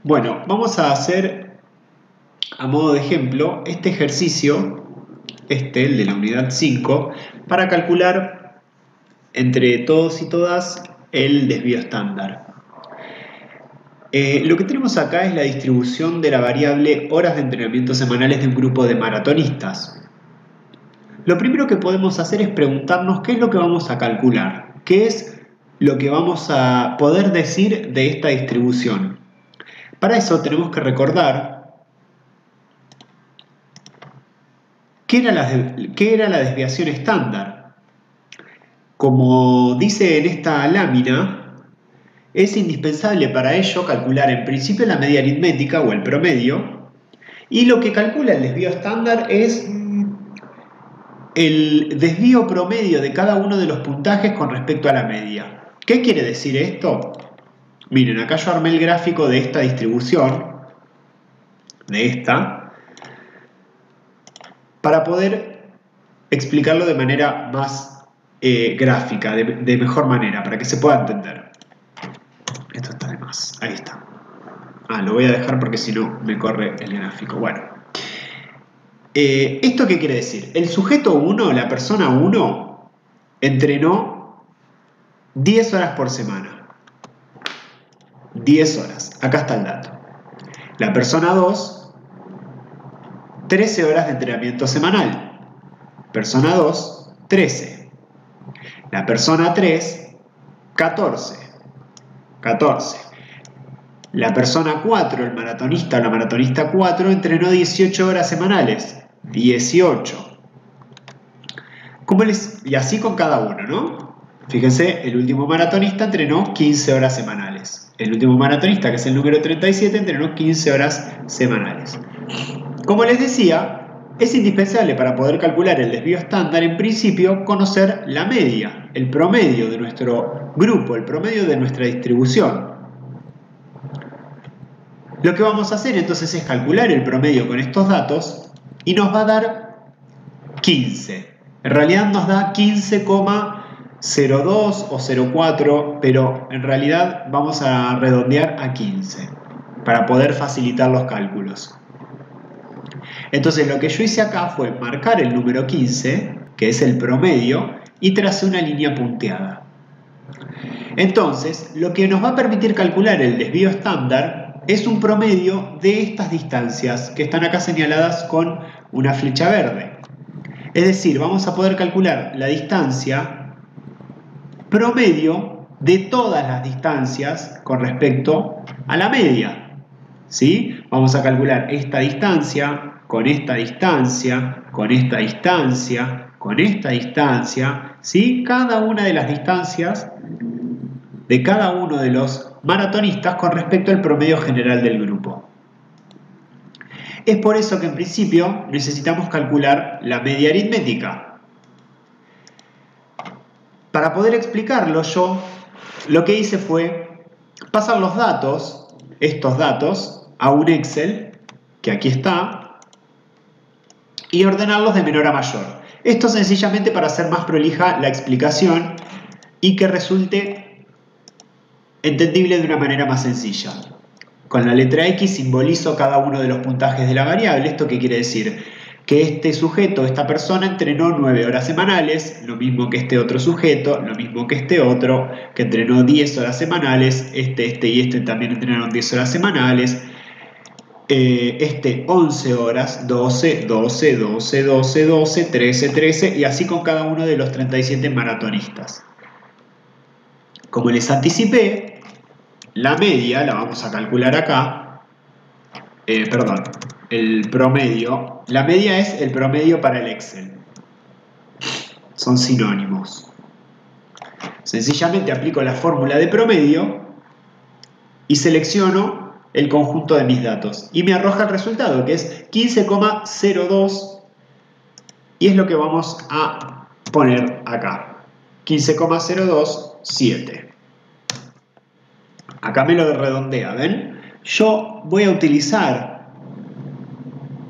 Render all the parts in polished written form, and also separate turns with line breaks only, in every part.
Bueno, vamos a hacer a modo de ejemplo este ejercicio, el de la unidad 5, para calcular entre todos y todas el desvío estándar. Lo que tenemos acá es la distribución de la variable horas de entrenamiento semanales de un grupo de maratonistas. Lo primero que podemos hacer es preguntarnos qué es lo que vamos a calcular, qué es lo que vamos a poder decir de esta distribución. Para eso tenemos que recordar qué era la desviación estándar. Como dice en esta lámina, es indispensable para ello calcular en principio la media aritmética o el promedio, y lo que calcula el desvío estándar es el desvío promedio de cada uno de los puntajes con respecto a la media. ¿Qué quiere decir esto? Miren, acá yo armé el gráfico de esta distribución, para poder explicarlo de manera más gráfica, de mejor manera, para que se pueda entender. Esto está de más, ahí está. Lo voy a dejar porque si no me corre el gráfico. Bueno, ¿esto qué quiere decir? El sujeto 1, la persona 1, entrenó 10 horas por semana. 10 horas, acá está el dato. La persona 2, 13 horas de entrenamiento semanal. Persona 2, 13. La persona 3, 14. 14. La persona 4, el maratonista o la maratonista 4, entrenó 18 horas semanales. 18. Y así con cada uno, ¿no? Fíjense, el último maratonista entrenó 15 horas semanales. El último maratonista, que es el número 37, entrenó 15 horas semanales. Como les decía, es indispensable para poder calcular el desvío estándar, en principio, conocer la media, el promedio de nuestro grupo, el promedio de nuestra distribución. Lo que vamos a hacer entonces es calcular el promedio con estos datos y nos va a dar 15. En realidad nos da 15,02 o 04, pero en realidad vamos a redondear a 15 para poder facilitar los cálculos. Entonces lo que yo hice acá fue marcar el número 15, que es el promedio, y tracé una línea punteada. Entonces, lo que nos va a permitir calcular el desvío estándar es un promedio de estas distancias que están acá señaladas con una flecha verde. Es decir, vamos a poder calcular la distancia promedio de todas las distancias con respecto a la media. ¿Sí? Vamos a calcular esta distancia con esta distancia, con esta distancia, con esta distancia, ¿sí? Cada una de las distancias de cada uno de los maratonistas con respecto al promedio general del grupo. Es por eso que en principio necesitamos calcular la media aritmética. Para poder explicarlo, yo lo que hice fue pasar los datos, estos datos, a un Excel, que aquí está, y ordenarlos de menor a mayor. Esto sencillamente para hacer más prolija la explicación y que resulte entendible de una manera más sencilla. Con la letra X simbolizo cada uno de los puntajes de la variable. ¿Esto qué quiere decir? Que este sujeto, esta persona, entrenó 9 horas semanales, lo mismo que este otro sujeto, lo mismo que este otro, que entrenó 10 horas semanales, este y este también entrenaron 10 horas semanales, 11 horas, 12, 12, 12, 12, 12, 13, 13, y así con cada uno de los 37 maratonistas. Como les anticipé, la media la vamos a calcular acá, el promedio. La media es el promedio para el Excel. Son sinónimos. Sencillamente aplico la fórmula de promedio y selecciono el conjunto de mis datos. Y me arroja el resultado, que es 15,02, y es lo que vamos a poner acá. 15,027. Acá me lo redondea, ¿ven? Yo voy a utilizar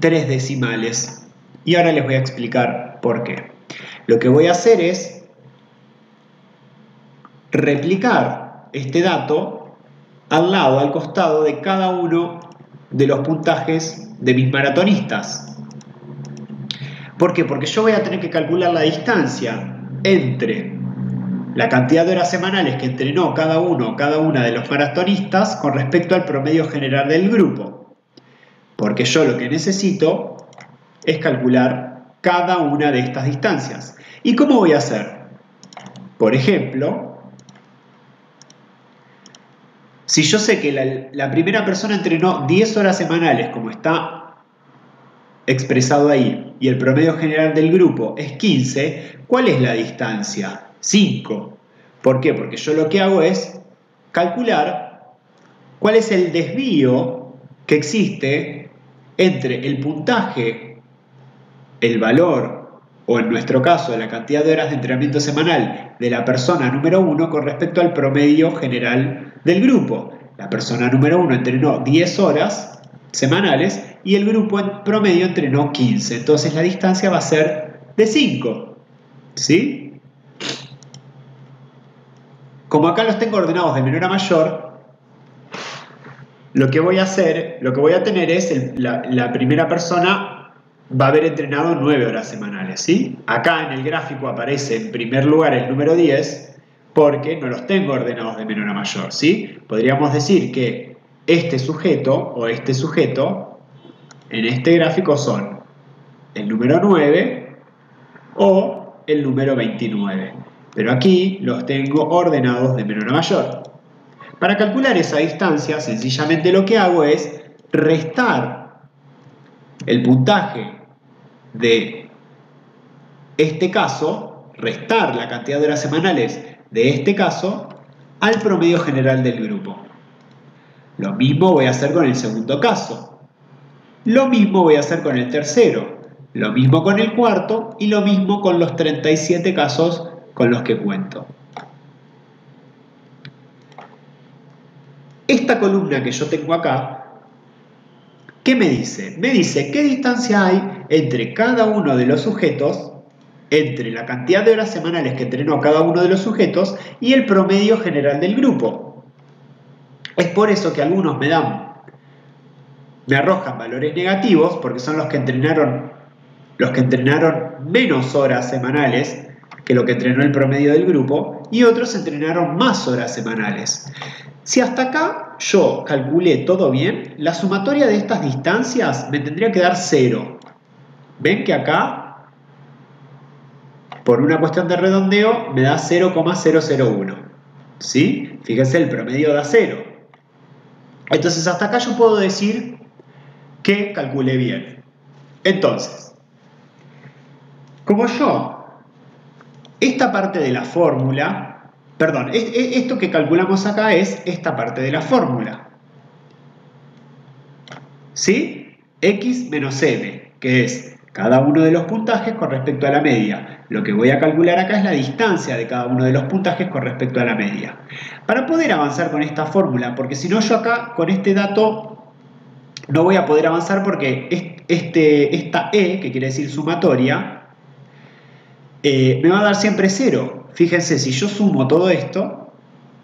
3 decimales y ahora les voy a explicar por qué. Lo que voy a hacer es replicar este dato al lado, al costado de cada uno de los puntajes de mis maratonistas. ¿Por qué? Porque yo voy a tener que calcular la distancia entre la cantidad de horas semanales que entrenó cada uno o cada una de los maratonistas con respecto al promedio general del grupo. Porque yo lo que necesito es calcular cada una de estas distancias. ¿Y cómo voy a hacer? Por ejemplo, si yo sé que la primera persona entrenó 10 horas semanales, como está expresado ahí, y el promedio general del grupo es 15, ¿cuál es la distancia? 5. ¿Por qué? Porque yo lo que hago es calcular cuál es el desvío que existe entre el puntaje, el valor, o en nuestro caso, la cantidad de horas de entrenamiento semanal de la persona número 1 con respecto al promedio general del grupo. La persona número 1 entrenó 10 horas semanales y el grupo en promedio entrenó 15. Entonces la distancia va a ser de 5. ¿Sí? Como acá los tengo ordenados de menor a mayor, lo que voy a hacer, lo que voy a tener es la primera persona va a haber entrenado 9 horas semanales, ¿sí? Acá en el gráfico aparece en primer lugar el número 10 porque no los tengo ordenados de menor a mayor, ¿sí? Podríamos decir que este sujeto o este sujeto en este gráfico son el número 9 o el número 29. Pero aquí los tengo ordenados de menor a mayor. Para calcular esa distancia, sencillamente lo que hago es restar el puntaje de este caso, restar la cantidad de horas semanales de este caso al promedio general del grupo. Lo mismo voy a hacer con el segundo caso. Lo mismo voy a hacer con el tercero. Lo mismo con el cuarto y lo mismo con los 37 casos con los que cuento. Esta columna que yo tengo acá, ¿qué me dice? Me dice qué distancia hay entre cada uno de los sujetos, entre la cantidad de horas semanales que entrenó cada uno de los sujetos y el promedio general del grupo. Es por eso que algunos me arrojan valores negativos, porque son los que entrenaron menos horas semanales que lo que entrenó el promedio del grupo, y otros entrenaron más horas semanales. Si hasta acá yo calculé todo bien, la sumatoria de estas distancias me tendría que dar 0. ¿Ven que acá, por una cuestión de redondeo, me da 0,001? ¿Sí? Fíjense, el promedio da 0. Entonces hasta acá yo puedo decir que calculé bien. Entonces, como esta parte de la fórmula, perdón, esto que calculamos acá es esta parte de la fórmula. ¿Sí? X menos M, que es cada uno de los puntajes con respecto a la media. Lo que voy a calcular acá es la distancia de cada uno de los puntajes con respecto a la media. Para poder avanzar con esta fórmula, porque si no yo acá con este dato no voy a poder avanzar porque esta E, que quiere decir sumatoria, me va a dar siempre 0. Fíjense, si yo sumo todo esto,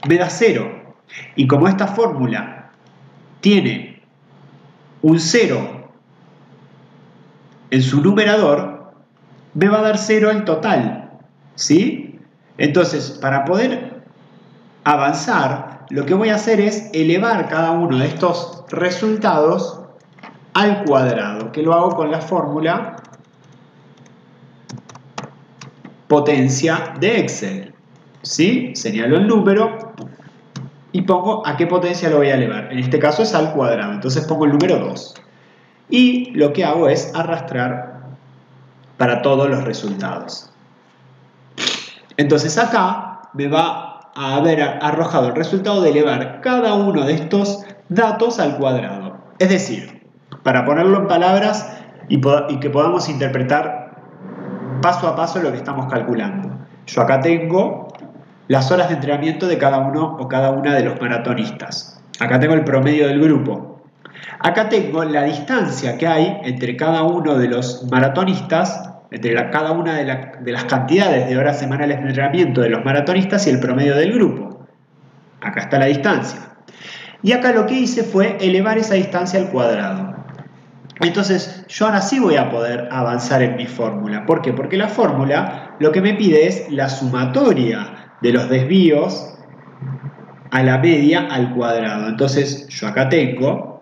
me da 0. Y como esta fórmula tiene un 0 en su numerador, me va a dar 0 el total. ¿Sí? Entonces, para poder avanzar, lo que voy a hacer es elevar cada uno de estos resultados al cuadrado, que lo hago con la fórmula potencia de Excel. ¿Sí? Señalo el número y pongo a qué potencia lo voy a elevar. En este caso es al cuadrado, entonces pongo el número 2. Y lo que hago es arrastrar para todos los resultados. Entonces acá me va a haber arrojado el resultado de elevar cada uno de estos datos al cuadrado. Es decir, para ponerlo en palabras y que podamos interpretar paso a paso lo que estamos calculando. Yo acá tengo las horas de entrenamiento de cada uno o cada una de los maratonistas. Acá tengo el promedio del grupo. Acá tengo la distancia que hay entre cada uno de los maratonistas, entre cada una de las cantidades de horas semanales de entrenamiento de los maratonistas y el promedio del grupo. Acá está la distancia. Y acá lo que hice fue elevar esa distancia al cuadrado. Entonces yo ahora sí voy a poder avanzar en mi fórmula. ¿Por qué? Porque la fórmula lo que me pide es la sumatoria de los desvíos a la media al cuadrado. Entonces yo acá tengo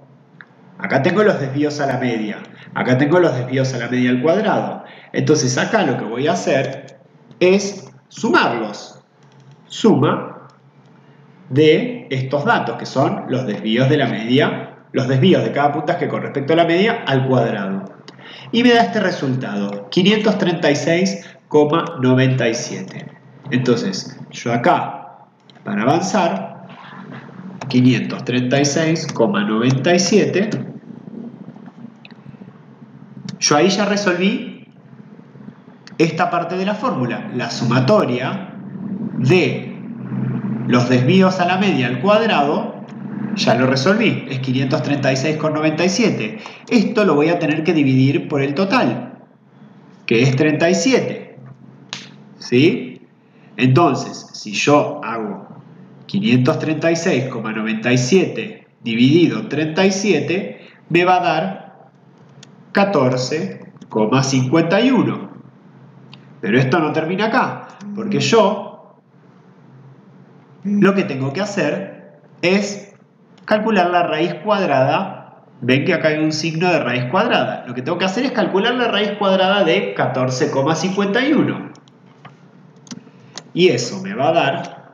los desvíos a la media, acá tengo los desvíos a la media al cuadrado. Entonces acá lo que voy a hacer es sumarlos. Suma de estos datos, que son los desvíos de la media, los desvíos de cada puntaje con respecto a la media al cuadrado. Y me da este resultado, 536,97. Entonces, yo acá, para avanzar, 536,97, yo ahí ya resolví esta parte de la fórmula, la sumatoria de los desvíos a la media al cuadrado, ya lo resolví, es 536,97. Esto lo voy a tener que dividir por el total, que es 37. ¿Sí? Entonces, si yo hago 536,97 dividido 37, me va a dar 14,51. Pero esto no termina acá, porque yo lo que tengo que hacer es calcular la raíz cuadrada. Ven que acá hay un signo de raíz cuadrada. Lo que tengo que hacer es calcular la raíz cuadrada de 14,51. Y eso me va a dar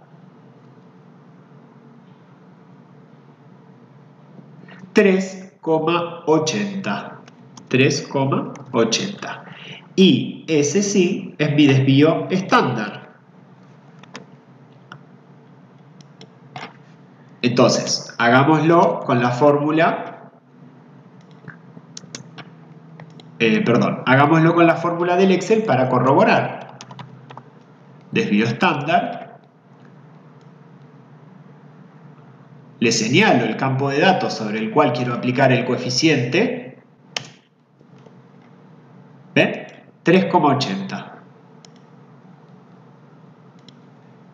3,80. 3,80. Y ese sí es mi desvío estándar. Entonces, hagámoslo con la fórmula, hagámoslo con la fórmula del Excel para corroborar. Desvío estándar. Le señalo el campo de datos sobre el cual quiero aplicar el coeficiente. ¿Ven? 3,80.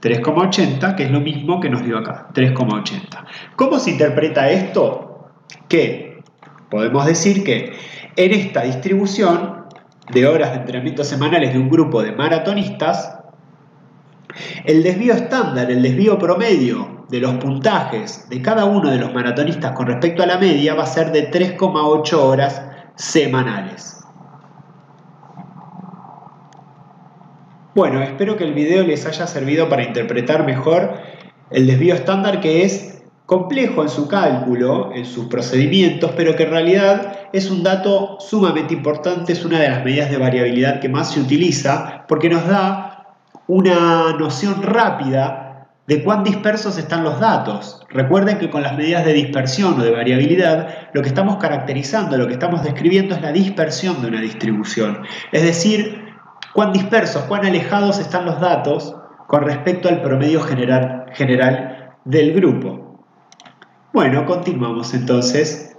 3,80, que es lo mismo que nos dio acá, 3,80. ¿Cómo se interpreta esto? Que podemos decir que en esta distribución de horas de entrenamiento semanales de un grupo de maratonistas, el desvío estándar, el desvío promedio de los puntajes de cada uno de los maratonistas con respecto a la media va a ser de 3,8 horas semanales. Bueno, espero que el video les haya servido para interpretar mejor el desvío estándar, que es complejo en su cálculo, en sus procedimientos, pero que en realidad es un dato sumamente importante, es una de las medidas de variabilidad que más se utiliza porque nos da una noción rápida de cuán dispersos están los datos. Recuerden que con las medidas de dispersión o de variabilidad, lo que estamos caracterizando, lo que estamos describiendo es la dispersión de una distribución. Es decir, cuán dispersos, cuán alejados están los datos con respecto al promedio general del grupo. Bueno, continuamos entonces.